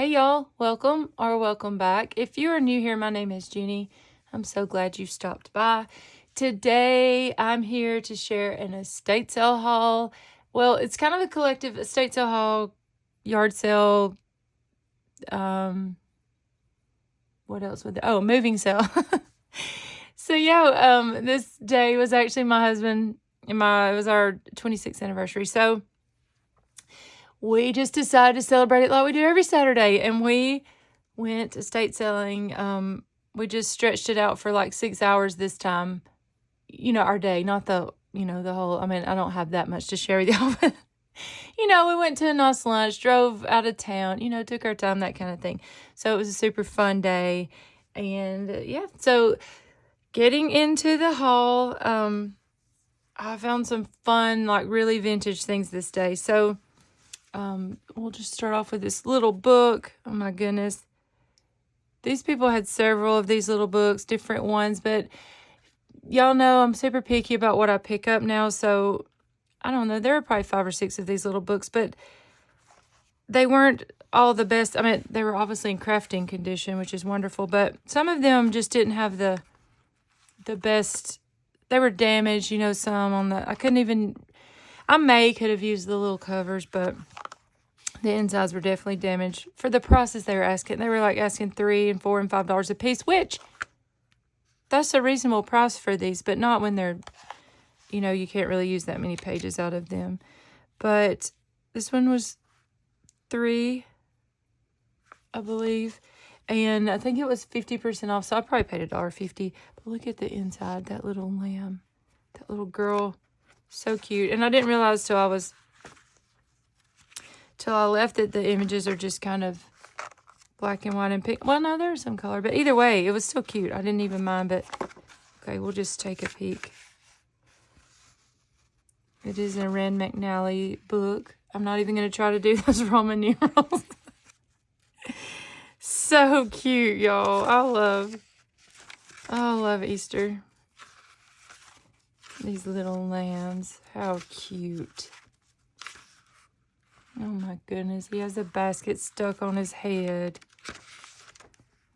Hey y'all, welcome or welcome back. If you are new here, my name is Jenny. I'm so glad you stopped by. Today I'm here to share an estate sale haul. Well, it's kind of a collective estate sale haul, yard sale, what else would moving sale. This day was actually my husband and it was our 26th anniversary. So we just decided to celebrate it like we do every Saturday, and we went estate selling. We just stretched it out for like 6 hours this time. Our day, not the whole. I mean, I don't have that much to share with y'all, but we went to a nice lunch, drove out of town. Took our time, that kind of thing. So it was a super fun day, and So getting into the haul, I found some fun, like really vintage things this day. So. We'll just start off with this little book. Oh my goodness. These people had several of these little books, different ones, but y'all know I'm super picky about what I pick up now. So I don't know. There were probably 5 or 6 of these little books, but they weren't all the best. I mean, they were obviously in crafting condition, which is wonderful, but some of them just didn't have the best. They were damaged, some on I could have used the little covers, but the insides were definitely damaged for the prices they were asking. They were like asking $3 and $4 and $5 a piece, which that's a reasonable price for these, but not when they're, you can't really use that many pages out of them. But this one was $3, I believe, and I think it was 50% off, so I probably paid $1.50. But look at the inside, that little lamb, that little girl, so cute. And I didn't realize till I left that the images are just kind of black and white and pink. Well, no, there's some color, but either way, it was still cute. I didn't even mind, but okay, we'll just take a peek. It is a Rand McNally book. I'm not even going to try to do those Roman numerals. So cute, y'all. I love Easter. These little lambs. How cute. Oh my goodness, he has a basket stuck on his head.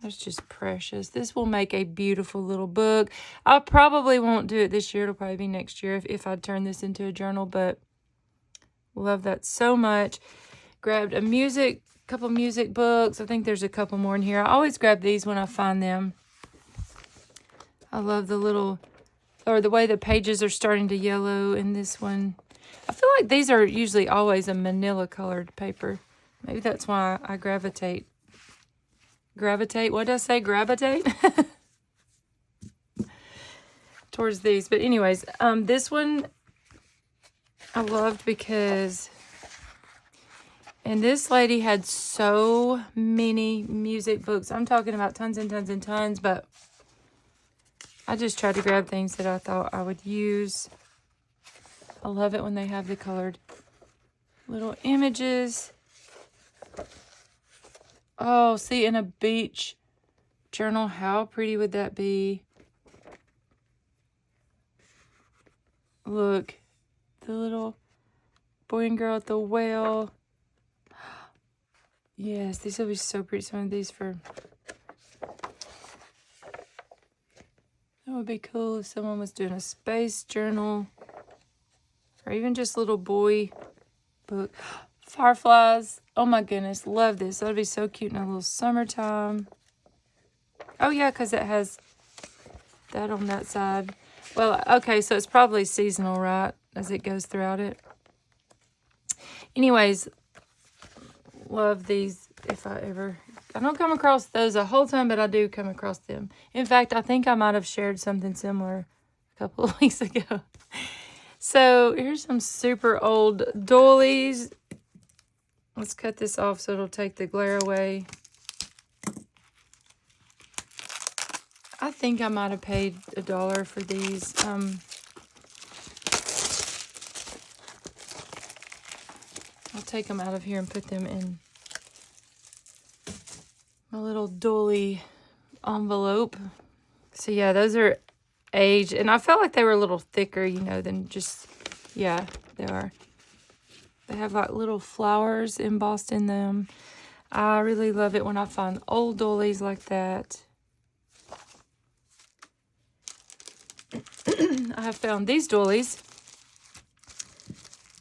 That's just precious. This will make a beautiful little book. I probably won't do it this year. It'll probably be next year if I turn this into a journal, but love that so much. Grabbed a couple music books. I think there's a couple more in here. I always grab these when I find them. I love the way the pages are starting to yellow in this one. I feel like these are usually always a manila colored paper. Maybe that's why I gravitate. What did I say? Gravitate? Towards these. But anyways, this one I loved because, and this lady had so many music books. I'm talking about tons and tons and tons, but I just tried to grab things that I thought I would use. I love it when they have the colored little images. Oh, see, in a beach journal, how pretty would that be? Look, the little boy and girl at the whale. Yes, these will be so pretty. Some of these that would be cool if someone was doing a space journal. Or even just little boy book. Fireflies. Oh my goodness. Love this. That would be so cute in a little summertime. Oh yeah, because it has that on that side. Well, okay, so it's probably seasonal, right? As it goes throughout it. Anyways, love these. I don't come across those a whole time, but I do come across them. In fact, I think I might have shared something similar a couple of weeks ago. So here's some super old doilies. Let's cut this off so it'll take the glare away. I think I might have paid $1 for these. I'll take them out of here and put them in my little doily envelope. So yeah, those are aged, and I felt like they were a little thicker, than just, yeah, they are. They have like little flowers embossed in them. I really love it when I find old doilies like that. I have found these doilies.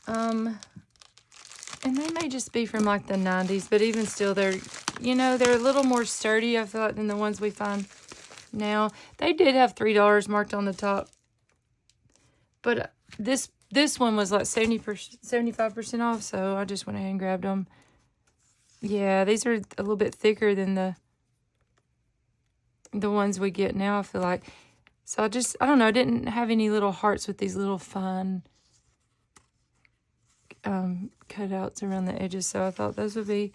And they may just be from like the 90s, but even still, they're, you know, they're a little more sturdy, I feel like, than the ones we find now. They did have $3 marked on the top, but this one was like 75% off, so I just went ahead and grabbed them. Yeah, these are a little bit thicker than the ones we get now, I feel like. So I don't know, I didn't have any little hearts with these little fine cutouts around the edges, so I thought those would be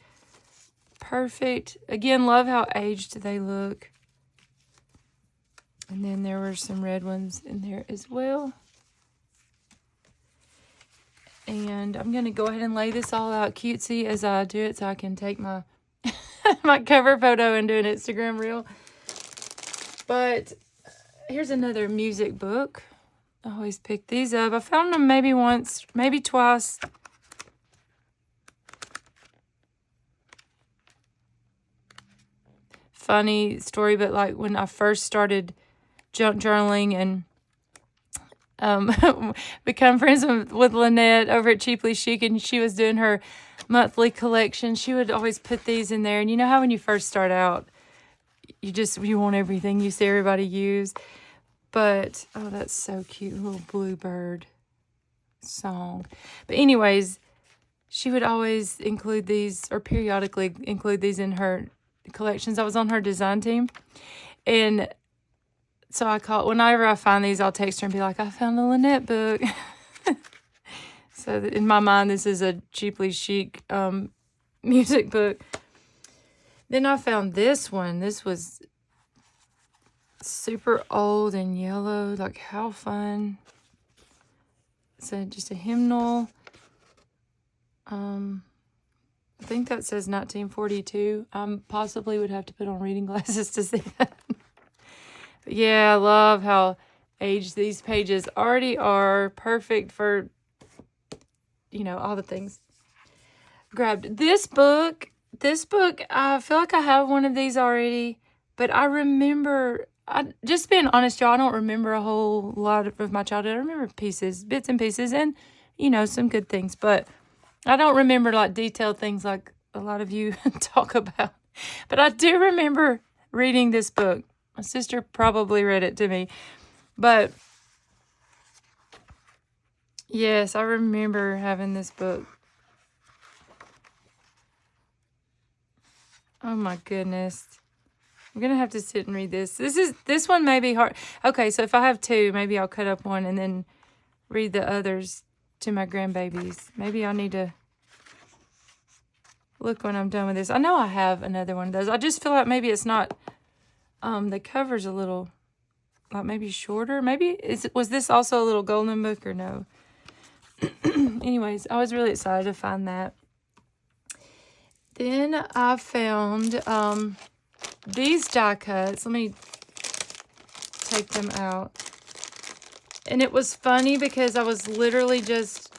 perfect. Again, love how aged they look. And then there were some red ones in there as well. And I'm going to go ahead and lay this all out cutesy as I do it so I can take my my cover photo and do an Instagram reel. But here's another music book. I always pick these up. I found them maybe once, maybe twice. Funny story, but like when I first started junk journaling and become friends with Lynette over at Cheaply Chic, and she was doing her monthly collection, she would always put these in there. And you know how when you first start out, you want everything you see everybody use. But, oh, that's so cute. Little bluebird song. But anyways, she would always include these, or periodically include these in her collections. I was on her design team. And so whenever I find these, I'll text her and be like, I found a Lynette book. So in my mind, this is a Cheaply Chic music book. Then I found this one. This was super old and yellow. Like, how fun. It's just a hymnal. I think that says 1942. I possibly would have to put on reading glasses to see that. But yeah, I love how aged these pages already are. Perfect for, you know, all the things. Grabbed this book. This book, I feel like I have one of these already, but I remember, just being honest, y'all, I don't remember a whole lot of my childhood. I remember bits and pieces, and, you know, some good things, but I don't remember, like, detailed things like a lot of you talk about. But I do remember reading this book. My sister probably read it to me, but yes, I remember having this book. Oh my goodness. I'm going to have to sit and read this. This one may be hard. Okay, so if I have two, maybe I'll cut up one and then read the others to my grandbabies. Maybe I'll need to look when I'm done with this. I know I have another one of those. I just feel like maybe it's not, the cover's a little, like, maybe shorter. Maybe, was this also a little golden book or no? Anyways, I was really excited to find that. Then I found these die cuts. Let me take them out. And it was funny because I was literally just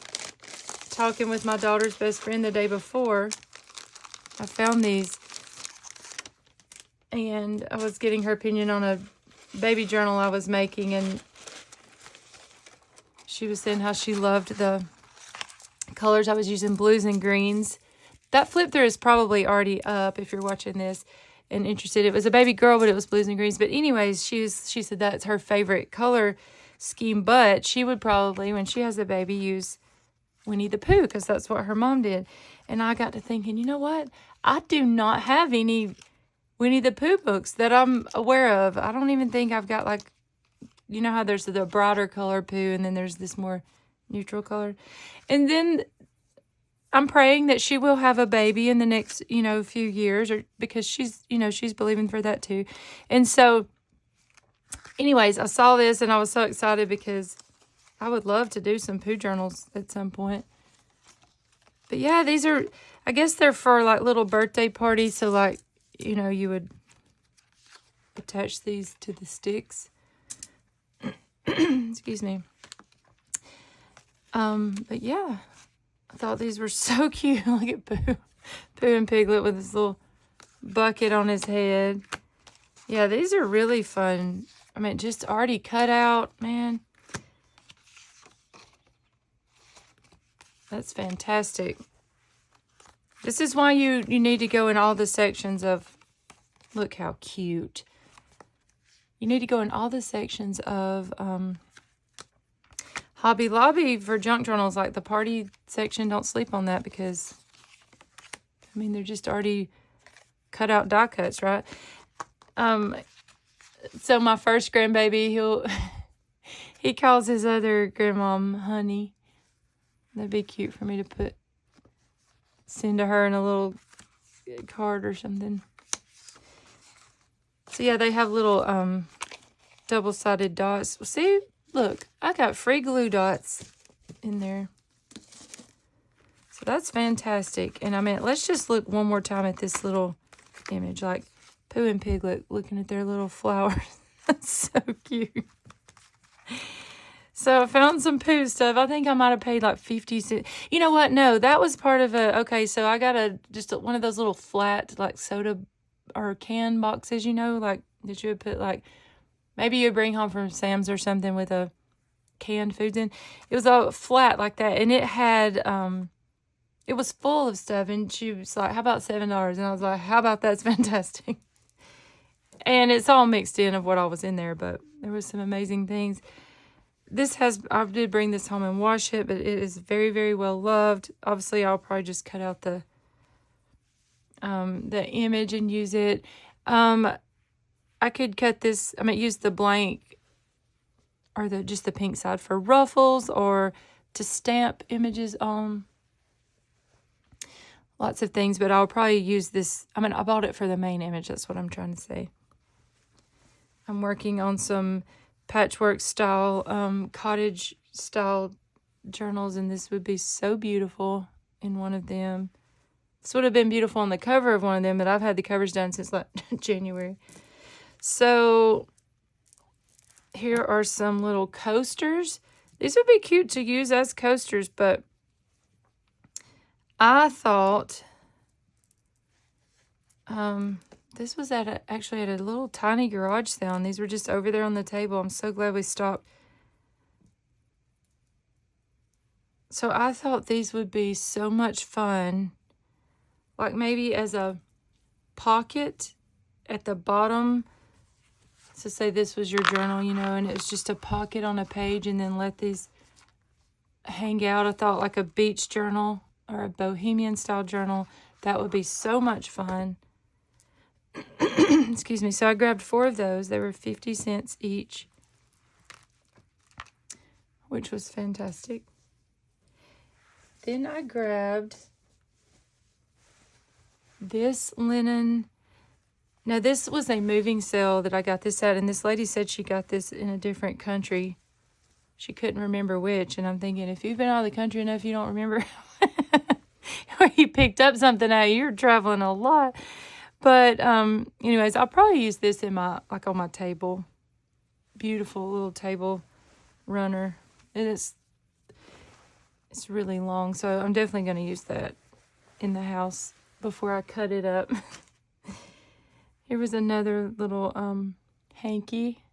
talking with my daughter's best friend the day before. I found these. And I was getting her opinion on a baby journal I was making. And she was saying how she loved the colors I was using, blues and greens. That flip through is probably already up if you're watching this and interested. It was a baby girl, but it was blues and greens. But anyways, she said that's her favorite color scheme. But she would probably, when she has a baby, use Winnie the Pooh because that's what her mom did. And I got to thinking, you know what? I do not have any Winnie the Pooh books that I'm aware of. I don't even think I've got, like, you know how there's the brighter color Pooh and then there's this more neutral color. And then I'm praying that she will have a baby in the next, you know, few years, or because she's, you know, she's believing for that too. And so, anyways, I saw this and I was so excited because I would love to do some Pooh journals at some point. But yeah, these are, I guess they're for like little birthday parties. So like, you know, you would attach these to the sticks. Excuse me. But yeah. I thought these were so cute. Look at Pooh. Pooh and Piglet with his little bucket on his head. Yeah, these are really fun. I mean, just already cut out, man. That's fantastic. This is why you need to go in all the sections of, look how cute. You need to go in all the sections of Hobby Lobby for junk journals, like the party section. Don't sleep on that because, I mean, they're just already cut out die cuts, right? So my first grandbaby, he calls his other grandmom Honey. That'd be cute for me to send to her in a little card or something. So yeah, they have little double-sided dots. See, look, I got free glue dots in there. So that's fantastic. And I mean, let's just look one more time at this little image, like Pooh and Piglet looking at their little flowers. That's so cute. So I found some Pooh stuff. I think I might have paid like 50 cents. You know what? No, that was part of okay, so I got one of those little flat, like soda or can boxes, you know, like that you would put, like, maybe you'd bring home from Sam's or something with a canned foods in. It was all flat like that, and it had, it was full of stuff, and she was like, how about $7? And I was like, how about that's fantastic? And it's all mixed in of what all was in there, but there was some amazing things. I did bring this home and wash it, but it is very, very well loved. Obviously, I'll probably just cut out the image and use it. I could cut this, use the blank or just the pink side for ruffles or to stamp images on. Lots of things, but I'll probably use this. I bought it for the main image. That's what I'm trying to say. I'm working on some patchwork style, cottage style journals, and this would be so beautiful in one of them. This would have been beautiful on the cover of one of them, but I've had the covers done since like January. So here are some little coasters. These would be cute to use as coasters, but I thought this was actually at a little tiny garage sale, and these were just over there on the table. I'm so glad we stopped. So I thought these would be so much fun, like maybe as a pocket at the bottom. So say this was your journal, you know, and it was just a pocket on a page, and then let these hang out. I thought like a beach journal or a bohemian style journal. That would be so much fun. Excuse me. So I grabbed 4 of those. They were 50 cents each, which was fantastic. Then I grabbed this linen. Now, this was a moving sale that I got this at, and this lady said she got this in a different country. She couldn't remember which, and I'm thinking, if you've been out of the country enough, you don't remember where you picked up something at. You're traveling a lot. But anyways, I'll probably use this in on my table. Beautiful little table runner. It's really long, so I'm definitely going to use that in the house before I cut it up. Here was another little hanky.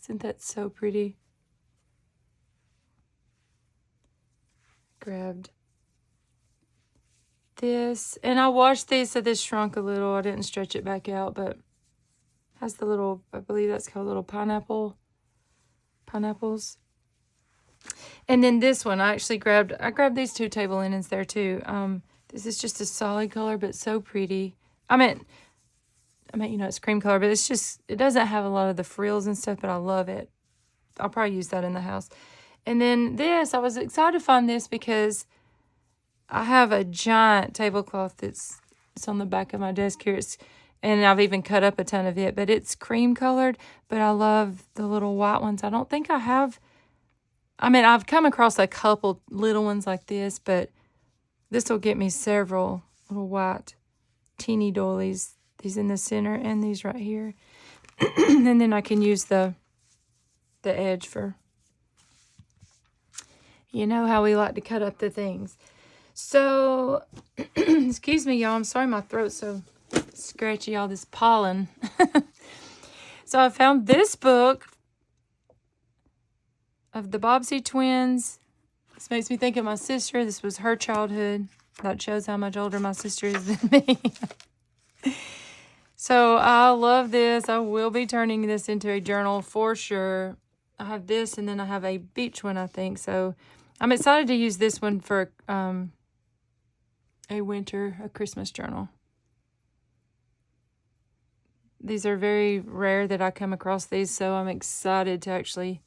Isn't that so pretty? Grabbed this, and I washed these, so this shrunk a little. I didn't stretch it back out, but has the little, I believe that's called little pineapples. And then this one, I grabbed these 2 table linens there too. This is just a solid color, but so pretty. I mean, you know, it's cream color, but it doesn't have a lot of the frills and stuff, but I love it. I'll probably use that in the house. And then this, I was excited to find this because I have a giant tablecloth it's on the back of my desk here. And I've even cut up a ton of it, but it's cream colored, but I love the little white ones. I don't think I have, I've come across a couple little ones like this, but this will get me several little white teeny doilies. These in the center and these right here. And then I can use the edge for, you know how we like to cut up the things. So, excuse me, y'all. I'm sorry my throat's so scratchy, all this pollen. So I found this book of the Bobbsey twins. This makes me think of my sister. This was her childhood. That shows how much older my sister is than me. So I love this. I will be turning this into a journal for sure. I have this, and then I have a beach one, I think. So I'm excited to use this one for a Christmas journal. These are very rare that I come across these, so I'm excited to actually,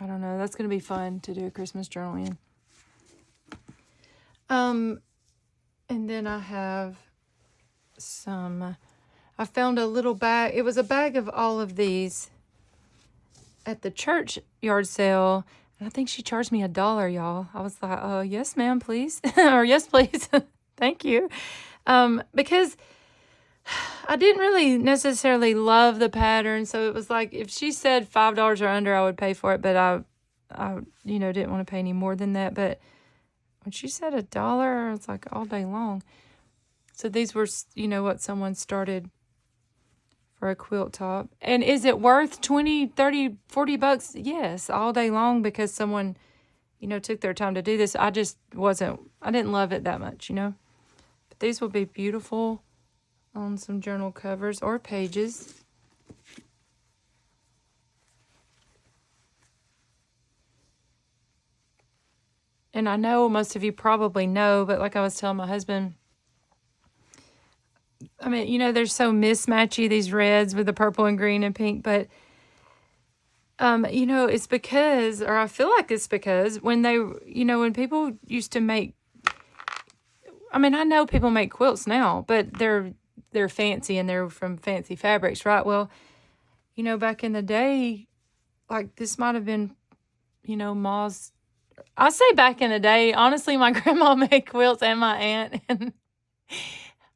I don't know, that's going to be fun to do a Christmas journal in. And then I have I found a little bag. It was a bag of all of these at the church yard sale. And I think she charged me $1, y'all. I was like, yes, ma'am, please. Or yes, please. Thank you. Because I didn't really necessarily love the pattern. So it was like, if she said $5 or under, I would pay for it. But I didn't want to pay any more than that. But when she said $1, it's like all day long. So these were, what someone started for a quilt top. And is it worth 20, 30, 40 bucks? Yes, all day long, because someone, took their time to do this. I didn't love it that much, But these will be beautiful on some journal covers or pages. And I know most of you probably know, but like I was telling my husband, I mean, they're so mismatchy, these reds with the purple and green and pink, but, it's because, or I feel like it's because when when people used to make, I mean, I know people make quilts now, but they're fancy and they're from fancy fabrics, right? Well, back in the day, like this might have been, Ma's, I say back in the day, honestly, my grandma made quilts and my aunt, and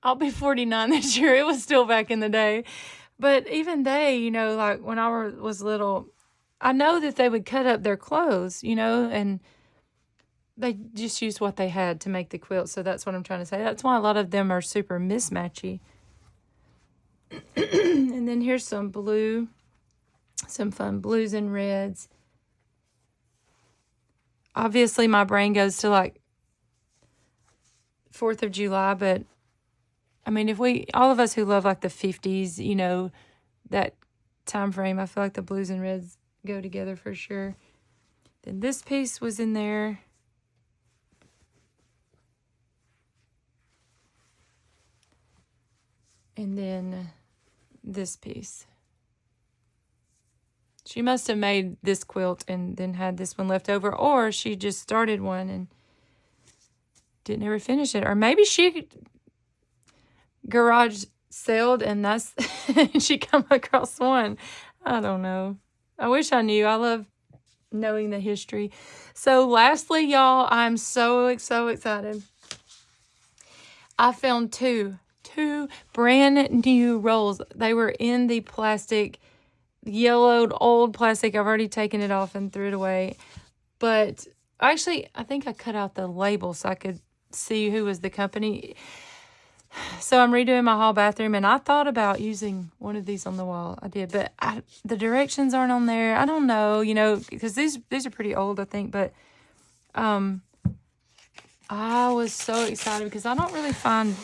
I'll be 49 this year. It was still back in the day. But even they, like when I was little, I know that they would cut up their clothes, and they just used what they had to make the quilt. So that's what I'm trying to say. That's why a lot of them are super mismatchy. And then here's some fun blues and reds. Obviously, my brain goes to like 4th of July, but I mean, all of us who love like the 50s, that time frame, I feel like the blues and reds go together for sure. Then this piece was in there. And then this piece. She must have made this quilt and then had this one left over, or she just started one and didn't ever finish it. Or maybe she garage sailed and that's she come across one. I don't know. I wish I knew. I love knowing the history. So lastly, y'all, I'm so excited. I found two brand new rolls. They were in the plastic, yellowed old plastic. I've already taken it off and threw it away. But actually, I think I cut out the label so I could see who was the company. So I'm redoing my hall bathroom, and I thought about using one of these on the wall. I did, but the directions aren't on there. I don't know, because these are pretty old, I think. But I was so excited because I don't really find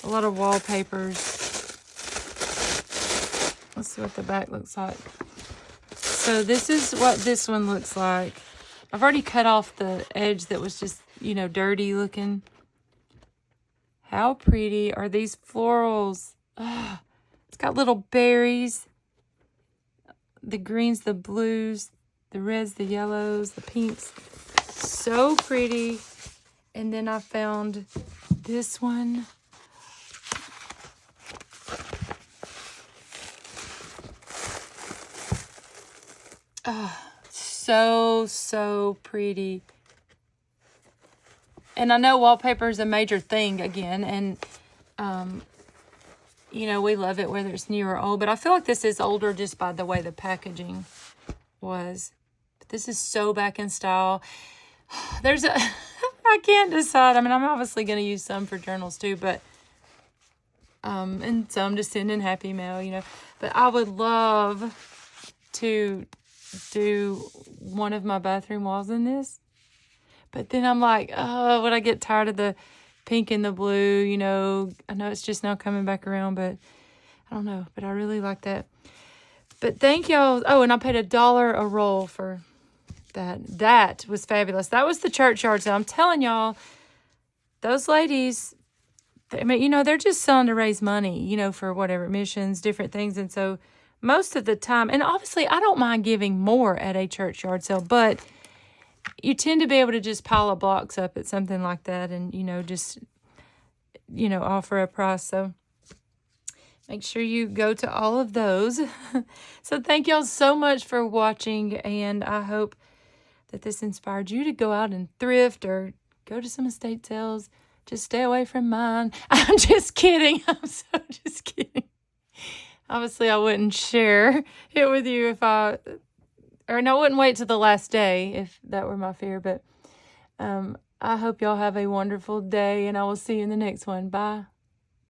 a lot of wallpapers. Let's see what the back looks like. So this is what this one looks like. I've already cut off the edge that was just, dirty looking. How pretty are these florals? Oh, it's got little berries. The greens, the blues, the reds, the yellows, the pinks. So pretty. And then I found this one. So pretty. And I know wallpaper is a major thing again, and we love it whether it's new or old, but I feel like this is older just by the way the packaging was. But this is so back in style. There's a, I can't decide. I mean, I'm obviously going to use some for journals too, but, and some to send in happy mail, you know, but I would love to do one of my bathroom walls in this. But then I'm like, oh, would I get tired of the pink and the blue? You know, I know it's just now coming back around, but I don't know. But I really like that. But thank y'all. Oh, and I paid $1 a roll for that. That was fabulous. That was the churchyard sale. I'm telling y'all, those ladies, I mean, you know, they're just selling to raise money, you know, for whatever missions, different things. And so most of the time, and obviously I don't mind giving more at a churchyard sale, but you tend to be able to just pile a box up at something like that and, you know, just, you know, offer a price. So make sure you go to all of those. So thank y'all so much for watching, and I hope that this inspired you to go out and thrift or go to some estate sales. Just stay away from mine. I'm just kidding. I'm so just kidding. Obviously, I wouldn't share it with you if I wouldn't wait till the last day if that were my fear. But I hope y'all have a wonderful day, and I will see you in the next one. Bye.